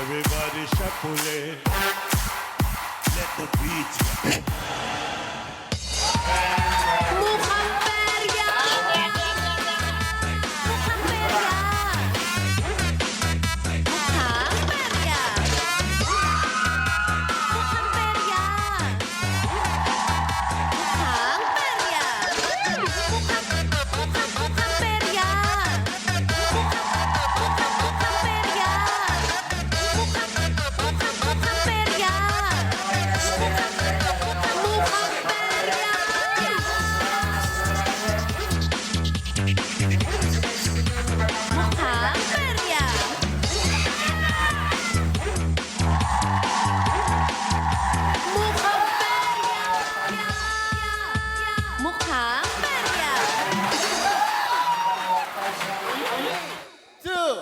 Everybody shuffle. Let the beat. Mukhang perya! Mukhang perya! Mukhang perya! Mukhang perya! Mukhang perya! Mukhang perya! Mukhang perya! Mukhang perya! Mukhang Mukhang perya! Mukhang perya! Mukhang perya! Two.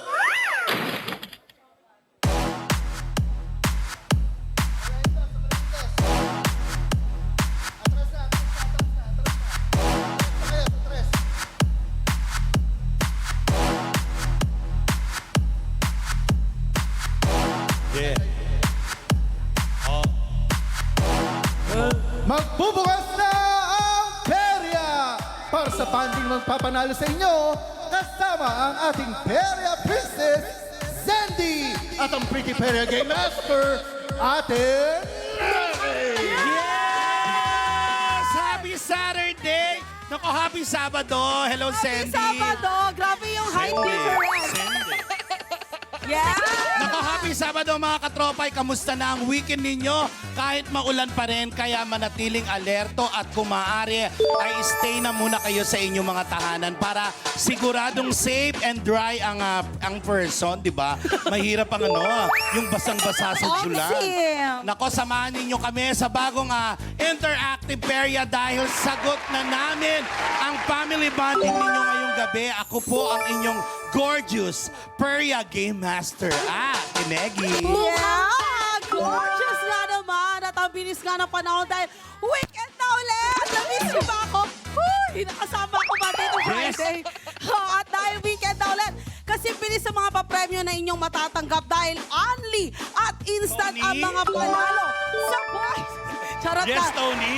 Yeah. Magbubukas na ang perya para sa panding magpapanalo sa inyo kasama ang ating perya princess, Zandy, at ang pretty perya game master, atin Yes! Happy Saturday! Naku, happy Sabado! Hello, Sandy! Sabado! Grabe yung height difference! Yeah! Naku, happy Sabado mga katropay! Kamusta na ang weekend ninyo? Kahit maulan pa rin, kaya manatiling alerto at kung maaari ay stay na muna kayo sa inyong mga tahanan para siguradong safe and dry ang person, di ba? Mahirap ang yung basang-basa sa tsulan. Nako, samahan ninyo kami sa bagong interactive perya dahil sagot na namin ang family bonding ninyo ngayong gabi. Ako po ang inyong gorgeous perya game master, Tinegi. Yeah! Gorgeous nga naman! At ang bilis nga ng panahon dahil weekend na ulit! Namiss niyo ba ako? Huy! Nakasama ko ba dito Friday? At dahil weekend na ulit, kasi bilis sa mga papremyo na inyong matatanggap dahil only at instant Tony? ang mga panalo sa Charot Yes, na. Tony.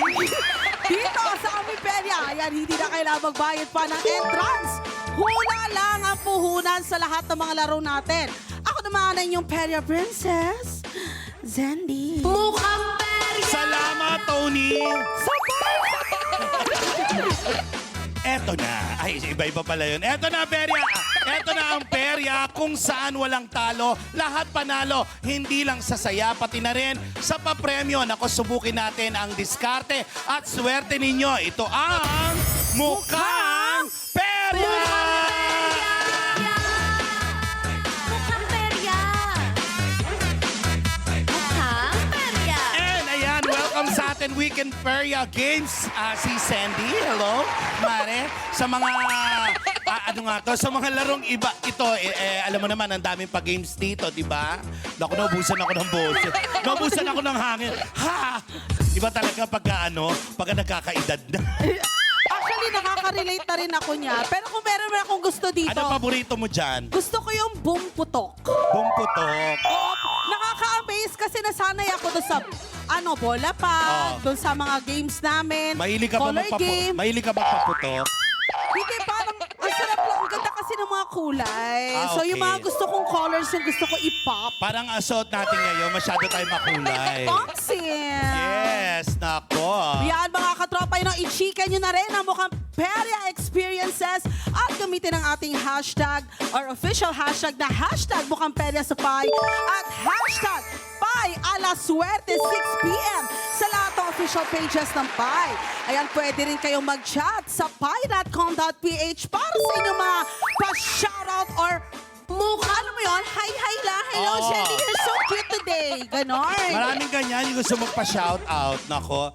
Dito sa aming perya, ayan, hindi na kailangan magbayad pa ng entrance. Hula lang ang puhunan sa lahat ng mga laro natin. Ako naman ang inyong perya princess, Zandy. Mukhang perya! Salamat, Tony. Sabay! Eto na. Ay, iba-iba pala yun. Eto na, perya. Eto na ang perya kung saan walang talo. Lahat panalo. Hindi lang sa saya, pati na rin sa papremyo. Nako, subukin natin ang diskarte at swerte ninyo. Ito ang Mukhang Perya! Mukhang perya! Mukhang perya! And ayan, welcome sa atin Weekend Perya Games. Si Sandy, hello, Mare. Sa mga, sa mga larong iba, ito, alam mo naman, ang daming pa-games dito, di ba? Naku, naubusan ako ng boses. Naubusan ako ng hangin. Ha! Di ba talaga pagka nagkakaedad na? Actually, nakaka-relate na rin ako niya. Pero kung meron akong gusto dito, Ano paborito mo dyan? gusto ko yung boom putok. Bumputok. Oo, nakaka-amaze kasi nasanay ako doon sa bola pa, doon sa mga games namin. Mahilig ka ba color game. Mahilig ka ba paputok? Hindi, parang ang sarap lang. Ang ganda kasi ng mga kulay. So yung okay. mga gusto kong colors, yung gusto ko i-pop. Parang assault natin ngayon, masyado tayo makulay. Boxing! Yes, nako. Yan mga katropa, i-chika nyo na rin ang mukhang perya experiences at gamitin ang ating hashtag or official hashtag na hashtag mukhang perya sa Pi at hashtag Pi ala suerte 6 p.m. sa lahat ng official pages ng Pi. Ayan, pwede rin kayong mag-chat sa pi.com.ph para sa inyong mga pa-shoutout or mukha, alam mo yun? Hi lang. Hello, Oo. Shelly. You're so cute today. Ganon. Maraming ganyan yung gusto magpa-shoutout. Nako,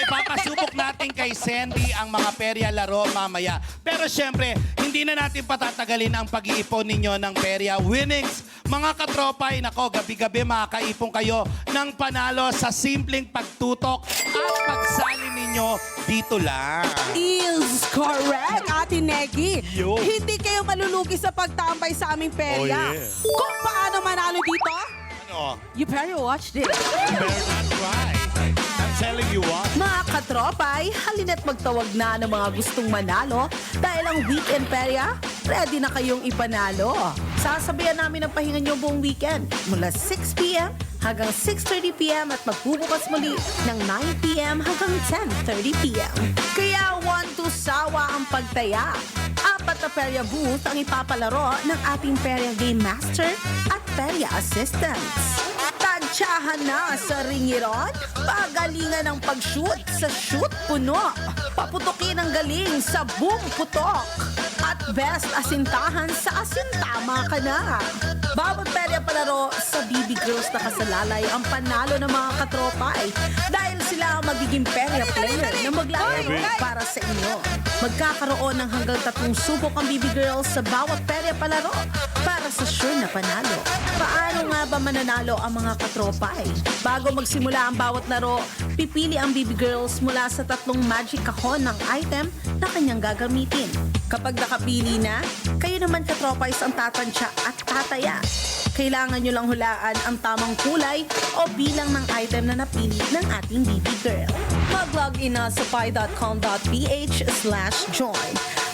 ipapasubok natin kay Sandy ang mga perya laro mamaya. Pero syempre, hindi na natin patatagalin ang pag-iipon ninyo ng perya winnings. Mga katropay, nako, gabi-gabi makakaipon kayo ng panalo sa simpleng pagtutok at pagsali ninyo dito lang. Is correct, Ate Negi. Yo. Hindi kayo malulugi sa pagtambay sa aming perya. Oh, yeah. Kung paano manalo dito, Oh, You better watch this. you better not cry. I'm telling you what. Mga katropay, halina't magtawag na ng mga gustong manalo dahil ang Weekend Perya, ready na kayong ipanalo. Sasabihan namin ang pahinga nyo buong weekend mula 6 p.m. hanggang 6:30 p.m. at magbubukas muli ng 9 p.m. hanggang 10:30 p.m. Kaya want to sawa ang pagtaya. 4 na Perya booth ang ipapalaro ng ating Perya Game Master at Perya Assistants. Tansyahan na sa ringiron, pagalingan ng pag-shoot sa shoot puno, paputukin ang galing sa boom putok, at best asintahan sa asintama ka na. Bawat perya palaro sa BB Girls na kasalalay ang panalo ng mga katropay dahil sila ang magiging perya player na maglalaro para sa inyo. Magkakaroon ng hanggang 3 subok ang BB Girls sa bawat perya palaro para sa sure na panalo. Paano nga ba mananalo ang mga katropay? Bago magsimula ang bawat laro, pipili ang BB Girls mula sa 3 magic kahon ng item na kanyang gagamitin. Kapag nakapili na, kayo naman katropays ang tatansya at tataya. Kailangan nyo lang hulaan ang tamang kulay o bilang ng item na napili ng ating BB Girl. Mag-log in na sa pi.com.ph/join.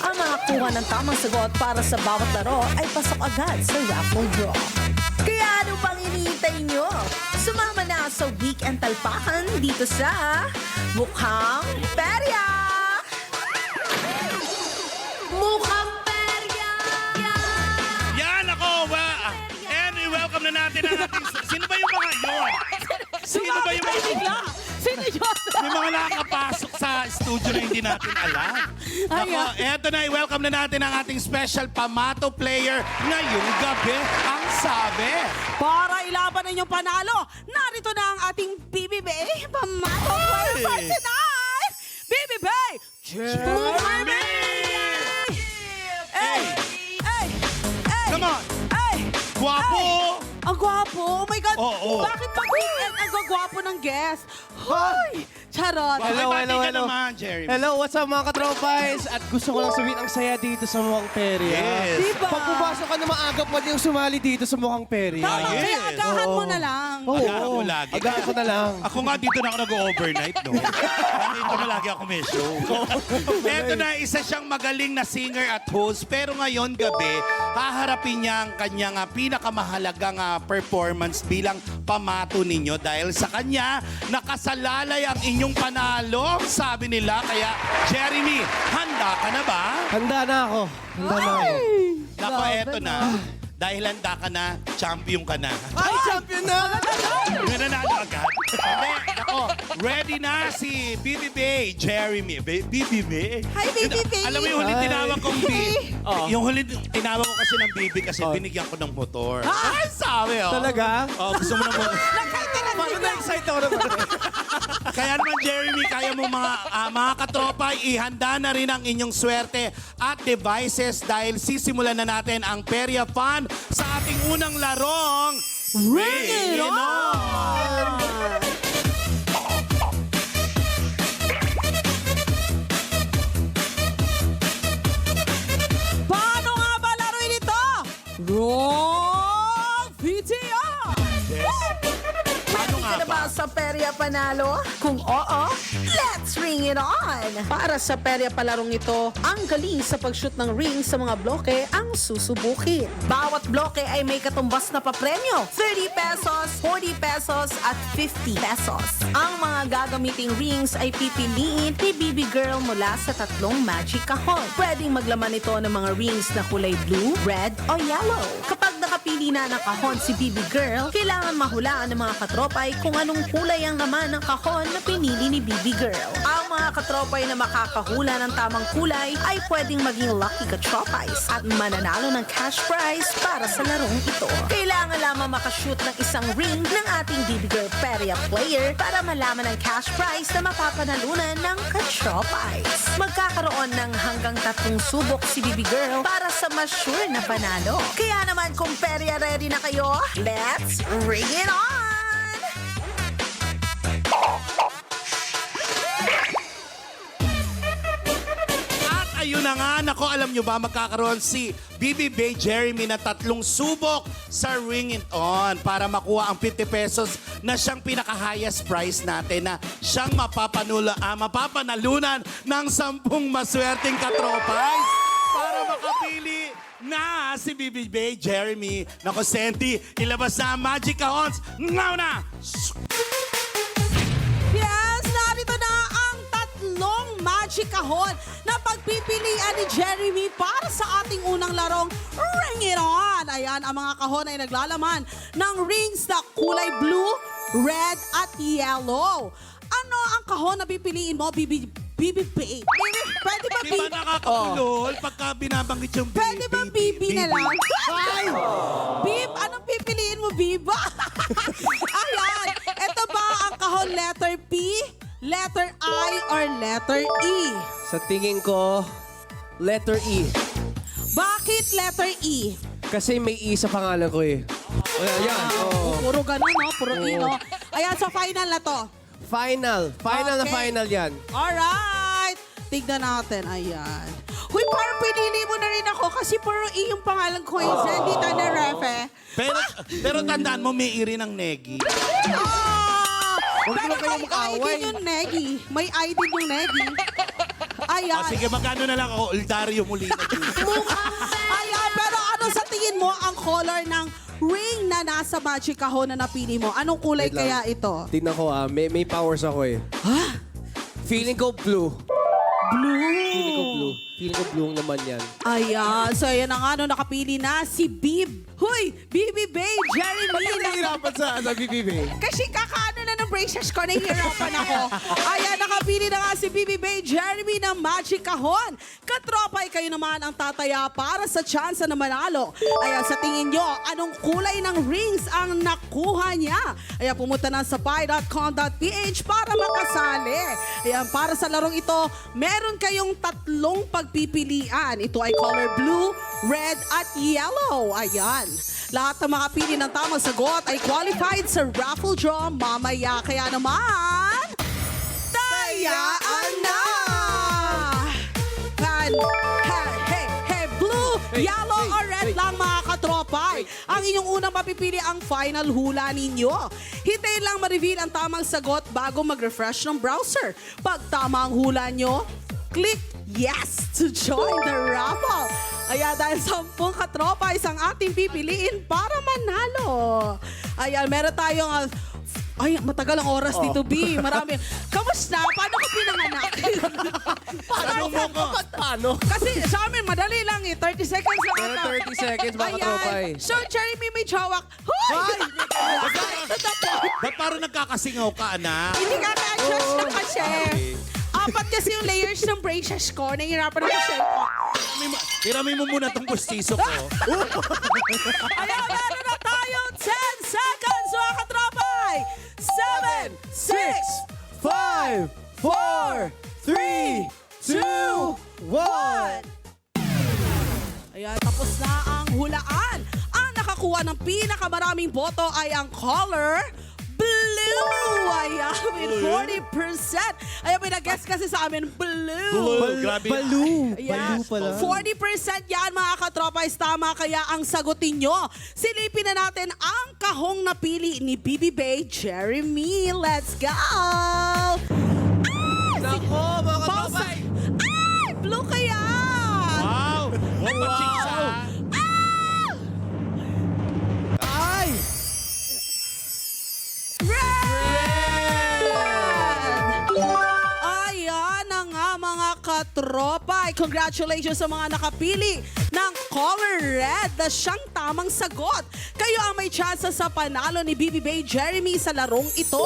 Ang mga kuha ng tamang sagot para sa bawat laro ay pasok agad sa raffle draw. Kaya ano pang iniintay nyo? Sumama na sa Weekend Talpakan dito sa Mukhang Perya! Mukhang Perya! Yan ako. And welcome na natin ang ating... Sino ba yung mga yun? Sino ba yung mga... Bigla! Sino yun? May mga nakakapasok sa studio na hindi natin alam. Ako, eto na, i-welcome na natin ang ating special pamato player ngayong gabi. Ang sabi. Para ilaban ang inyong panalo, narito na ang ating BBB Pamato Player for tonight! BBB Jeremy! Hey! Hey! Hey! Come on! Hey! Guwapo! Hey! Ang gwapo! Oh my God! Oo. Bakit pag-weekend ang gwapo ng guest? Hoy! Charot! Hello naman, Jeremy. Hello, what's up mga katropays? At gusto ko lang sabihin ang saya dito sa Mukhang Perya. Yes. Diba? Pag pumasok ka na maaga, pwede yung sumali dito sa Mukhang Perya. Tama, yes. kaya agahan mo Oo. na lang. Oo. Agahan mo lagi. Agahan ko na lang. Ako nga dito na ako nag-overnight, no? Kasi dito na lagi ako may show. Eto na, isa siyang magaling na singer at host. Pero ngayon gabi, haharapin niya ang kanyang pinakamahalagang performance bilang pamato ninyo. Dahil sa kanya, nakasalalay ang inyong panalo, sabi nila. Kaya, Jeremy, handa ka na ba? Handa na ako. Handa na ako. Nako, eto na. Dahil handa ka na, champion ka na. Ay, champion na! May nanalo agad. Hindi, ako, ready na si BBB, Jeremy. BBB? Hi, BBB. Alam mo yung huling Hi. tinawag kong B? Oo. Yung huling tinawag ko kasi ng BB kasi binigyan ko ng motor. Ay, sabi, oh. Talaga? Oh, gusto mo na mo. Paano na-excite ako naman? Kaya naman, Jeremy, kaya mo mga katropa, ihanda na rin ang inyong swerte at devices dahil sisimulan na natin ang Perya Fun sa ating unang larong Ring It On! Paano nga ba laruin ito? Wrong video! Yes. Paano Ready nga ka na ba? ba sa Perya Panalo? Kung oo, let's ring it on! Para sa Perya Palarong ito, ang galing sa pag-shoot ng ring sa mga bloke ang susubukin. Bawat bloke ay may katumbas na papremyo. 30 pesos, 40 pesos, at 50 pesos. Ang mga gagamiting rings ay pipiliin ni BB Girl mula sa 3 magic kahon. Pwedeng maglaman ito ng mga rings na kulay blue, red, o yellow. Kapag nakapili na ng kahon si BB Girl, kailangan mahulaan ng mga katropay kung anong kulay ang laman ng kahon na pinili ni BB Girl. Ang mga katropay na makakahula ng tamang kulay ay pwedeng maging lucky katropays at mananalo ng cash prize para sa larong ito. Kailangan lamang makashoot ng isang ring ng ating BB Girl Perya player para malaman ang cash prize na mapapanalunan ng katropays. Magkakaroon ng hanggang 3 subok si BB Girl para sa mas sure na panalo. Kaya naman kung Perya ready na kayo, let's ring it on! At ayun na nga. Nako, alam nyo ba, magkakaroon si Bibi Bay Jeremy na 3 subok sa Ring It On para makuha ang 50 pesos na siyang pinaka-highest price natin na siyang mapapanalunan ng 10 maswerteng katropay para makapili na si Bibi Bay Jeremy. Nako, Senti, ilabas na ang Magic Kahons. Ngaw na! Yes, narito na ang 3 magic kahon na pagpipilian ni Jeremy para sa ating unang larong Ring It On. Ayan, ang mga kahon ay naglalaman ng rings na kulay blue, red, at yellow. Ano ang kahon na pipiliin mo, Bibi Bay? Pwede ba Di ba nakakapulol pagka binabanggit yung Pwede ba Bibi na lang? Ay! Bib, anong pipiliin mo, Biba? Ayan, ito ba ang kahon letter P, letter I, or letter E? Sa tingin ko, letter E. Bakit letter E? Kasi may E sa pangalan ko eh. Ayan. Oh. Puro ganun, no? Puro E, no? Ayan, so final na to. Final. Final na Okay. final yan. Alright! Tignan natin. Ayan. Huy, parang pinili mo na rin ako kasi puro E yung pangalan ko. Hindi tayo na ref, eh. Pero tandaan mo, may iri ng negi. Ah! Huwag Pero naman kayo may I mag-away. din yung Negi. May I din yung Negi. Ayan. O sige, magkano na lang ako, Uldario Molina. Ayan, pero ano sa tingin mo ang color ng ring na nasa magic kahon na napili mo? Anong kulay Wait lang. kaya ito? Tingnan ko may powers ako eh. Feeling ko blue. Feeling ko blue. Feeling ko blue naman yan. Ayan, so ayan na nga, no, nakapili na si Bib. Huy, Bibi Bay, Jeremy. Nahihirapan sa BBB. Kasi kakaano na ng braces ko, nahihirapan ako. Ayan, nakapili na nga si Bibi Bay, Jeremy ng Magic Kahon. Katropay kayo naman ang tataya para sa chance na manalo. Ayan, sa tingin nyo, anong kulay ng rings ang nakuha niya? Ayan, pumunta na sa pi.com.ph para makasali. Ayan, para sa larong ito, meron kayong 3 pagpipilian. Ito ay color blue, red, at yellow. Ayan. Lahat ng makapili ng tamang sagot ay qualified sa raffle draw mamaya. Kaya naman, tayaan na! Hey, blue, yellow, or red lang mga katropay. Ang inyong unang mapipili ang final hula ninyo. Hintayin lang ma-reveal ang tamang sagot bago mag-refresh ng browser. Pag tama ang hula nyo, click yes to join the raffle. Ayan, dahil 10 katropay ang ating pipiliin para manalo. Ayan, meron tayong... ay, matagal ang oras dito, B. Marami. Kamusta? Paano ka pinanganak? Paano? Kasi sa amin, madali lang eh. 30 seconds lang Pero ata. 30 seconds, baka tropay. So, Jeremy, may chawak. Hoy! Ba't parang nagkakasingaw ka, anak? Hindi ka na-adjust na kasi. 4 kasi yung layers ng braces ko. Nahihirapan ako siya. Hirami mo muna tong gustiso ko. Ayan, meron na tayo 10 seconds, mga katropay. 7, 6, 5, 4, 3, 2, 1. Ayan, tapos na ang hulaan. Ang nakakuha ng pinakamaraming boto ay ang color blue. Ayan, with 40%. Ayan, may nag-guess kasi sa amin, blue. Grabe. Ayan, 40% yan mga katropay. Tama kaya ang sagutin nyo. Silipin na natin ang kahong napili ni Bibi Bay Jeremy. Let's go! Nako, mga Pause. katropay. Ay! Blue kaya! Wow! What the chicks, ha? Ay! Red! Ayan na nga mga katropay. Congratulations sa mga nakapili ng color red na siyang tamang sagot. Kayo ang may chance sa panalo ni Bibi Bay Jeremy sa larong ito.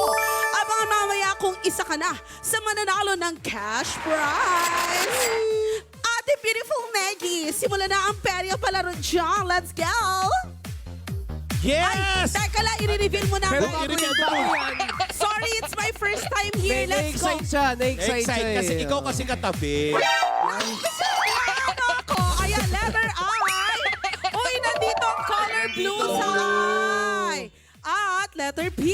Abangan mamaya kung isa ka na sa mananalo ng cash prize. Ate Beautiful Maggie, simula na ang perya palaro dyan. Let's go! Yes! Teka lang, i-reveal mo na Pero ako. i-reveal ba yan? Sorry, it's my first time here. Let's go. Na-excite siya. Na-excite siya. Excite kasi ikaw kasi katabi. Ano ako? Ayan, letter I. Uy, nandito ang color blue sa I. At letter P.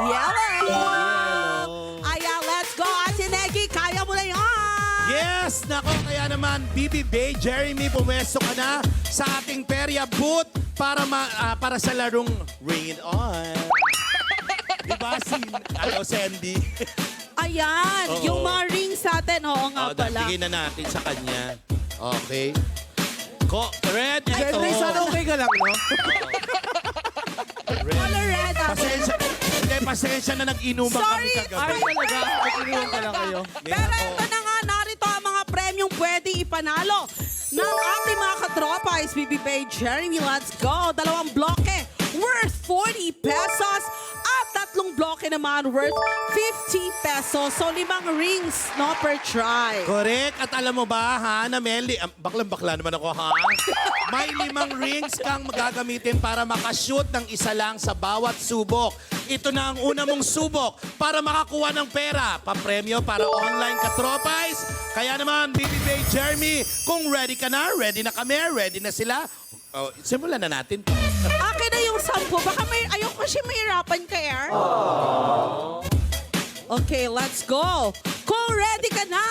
Yellow. Ayan, let's go. Ate Negi, kaya mo na yan. Yes! Nako, kaya naman, Bibi Bay, Jeremy, pumwesto ka na sa ating perya booth para sa larong Ring It On. Diba si Sandy? Ayan, Oo. yung mga rings natin. Oo nga pala. Bigyan na natin sa kanya. Okay. Red, ito. Siyempre, sana okay ka lang, no? Color red. Pasensya na nag-inuman kami Sorry. kagabi. Talaga, mag-iniwan ka lang kayo. Pero ito na nga, narito ang mga premyong pwedeng ipanalo ng ating mga katropa is BB Bay Jeremy. Let's go! 2 bloke worth 40 pesos at 3 bloke naman worth 50 pesos. So 5 rings no per try. Correct. At alam mo ba, ha, na Meli, baklang-bakla naman ako, ha? May 5 rings kang magagamitin para makashoot ng isa lang sa bawat subok. Ito na ang una mong subok para makakuha ng pera. Papremyo para online katropais. Kaya naman, BB Bay Jeremy, kung ready ka na, ready na kami, ready na sila. Oh, simulan na natin. Akin na yung 10. Baka ayoko kasi mahirapan ka, Air. Okay, let's go. Kung ready ka na,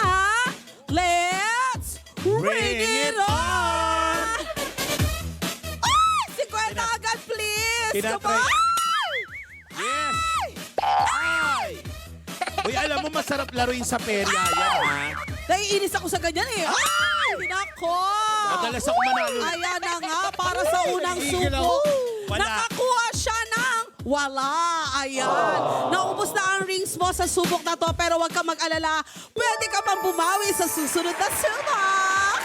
let's ring it on! Ay! 50 agad, please! Come Tinatry. on! Yes! Ay! Uy, alam mo, masarap laruin sa perya yan, ha? Naiinis ako sa ganyan eh. Ay! Nako! Madalas ako manalo. Ayan na nga, para sa unang Tigil subo. ako. Wala. Nakakuha siya ng wala. Ayan. Naubos na ang rings mo sa subok na to, pero huwag ka mag-alala. Pwede ka pang bumawi sa susunod na subok.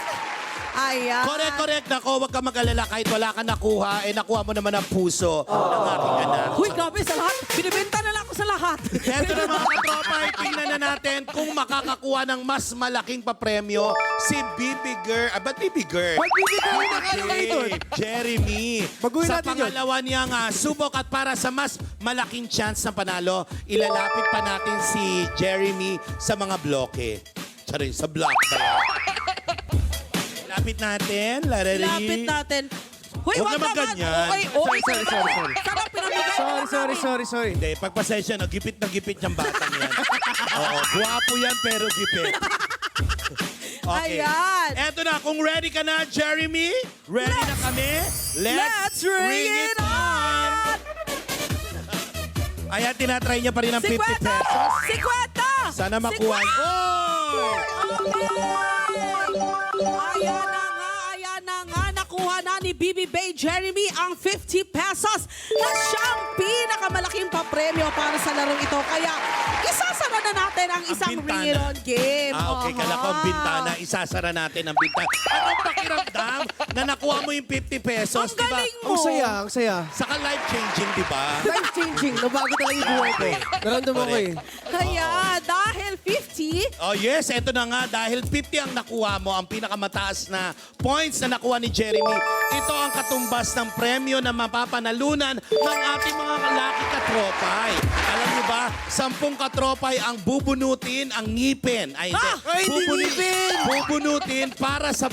Ayan. Correct. Nako, huwag ka mag-alala kahit wala ka nakuha, nakuha mo naman ang puso ng aking anak. Huy, grabe sa lahat. Binibenta na lang ako sa lahat. Eto na mga katropa, tingnan na natin kung makakakuha ng mas malaking papremyo si Bibi Girl. Ba't Bibi Girl? Ba't Bibi Girl? Nakano kayo doon? Jeremy. Baguhin Sa natin yun. pangalawa niyang subok at para sa mas malaking chance na panalo, ilalapit pa natin si Jeremy sa mga bloke. Sorry, sa block ba yan? Lapit natin, larari. Lapit natin. Huy, Huwag wag naman naman. ganyan. Okay. Sorry. Sarap pinamigay. Sorry. Hindi, pagpasensya, no, gipit na gipit yung batang yan. Oo, guwapo yan pero gipit. Okay. Ayan. Eto na, kung ready ka na, Jeremy, ready na kami. Let's ring it on! Ayan, tinatry niya pa rin ang 50 50! pesos. 50! Sana makuha. Oh! Ayan na nga, nakuha na ni BB Bay Jeremy ang 50 pesos na siyang pinakamalaking papremyo para sa larong ito. Kaya isasara na natin ang isang bintana. Ring It On game. Okay, kala ko ang bintana, isasara natin ang bintana. Anong pakiramdam na nakuha mo yung 50 pesos, Ang di ba? galing mo. Ang saya. Saka life-changing, di ba? Life-changing. Nabago talaga yung buhay ko. Naramdaman ko eh. Kaya dahil 50, Oh yes, eto na nga. Dahil 50 ang nakuha mo, ang pinakamataas na points na nakuha ni Jeremy, ito ang katumbas ng premyo na mapapanalunan ng ating mga lucky katropay. Alam niyo ba, 10 katropay ang bubunutin ang ngipin. Ay, hindi. Ay, hindi ngipin! Bubunutin para sa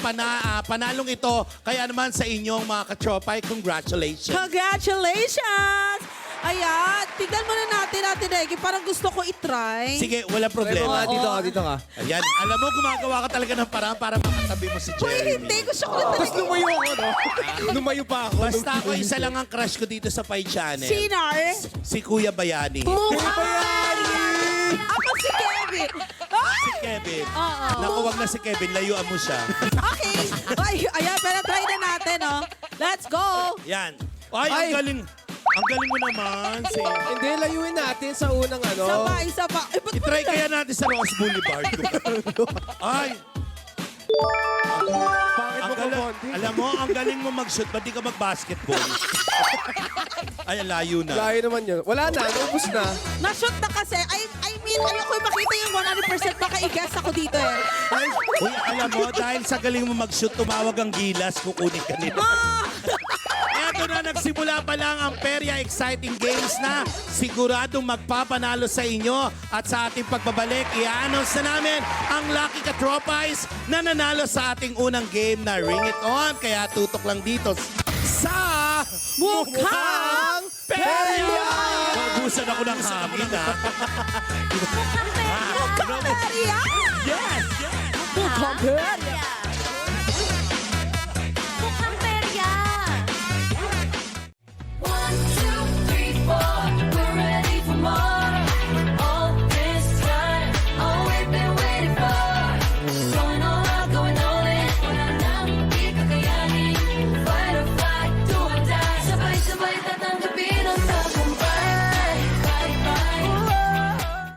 panalong ito. Kaya naman sa inyong mga katropay, congratulations. congratulations! Ayan, tignan muna natin, Reggie. Parang gusto ko itry. Sige, wala problema. Dito ka. Ayan, alam mo, gumagawa ka talaga ng paraan para makatabi mo si Uy, Jeremy. hindi. Gusto ko na Tapos talaga. lumayo ako, no? Lumayo pa ako. Basta ako, isa lang ang crush ko dito sa Pai Channel. Sinar? Si Kuya Bayani. Ako si Kevin. Ay! Kevin. Oo. Naku, wag na si Kevin. Layuan mo siya. Okay. Ay, ayan, pero try na natin, oh. Let's go. Yan. Ay, ang Ay. galing. Ang galing mo naman. Hindi, layuin natin sa unang ano. Isa pa. Ay, ba't mo I-try nila- kaya natin sa Ross Boulevard. Ay. Bakit Ang mo galing, kumonti? alam mo, ang galing mo mag-shoot. Ba't di ka mag-basketball? Ay, ang layo na. Layo naman yun. Wala na, naubos na. Na-shoot na kasi. I mean, ayoko makita yung 100% baka i-guess ako dito eh. Ay, uy, alam mo, dahil sa galing mo mag-shoot, tumawag ang gilas, kukunin ka nila. Ah! Eto na, nagsimula pa lang ang Perya Exciting Games na siguradong magpapanalo sa inyo. At sa ating pagbabalik, i-announce na namin ang Lucky Katropais na nanalo sa ating unang game na Ring It On. Kaya tutok lang dito sa Mukhang Perya! Mabusan ako ng hangin, ha? Mukhang Perya! Yes, yes! Kaperya.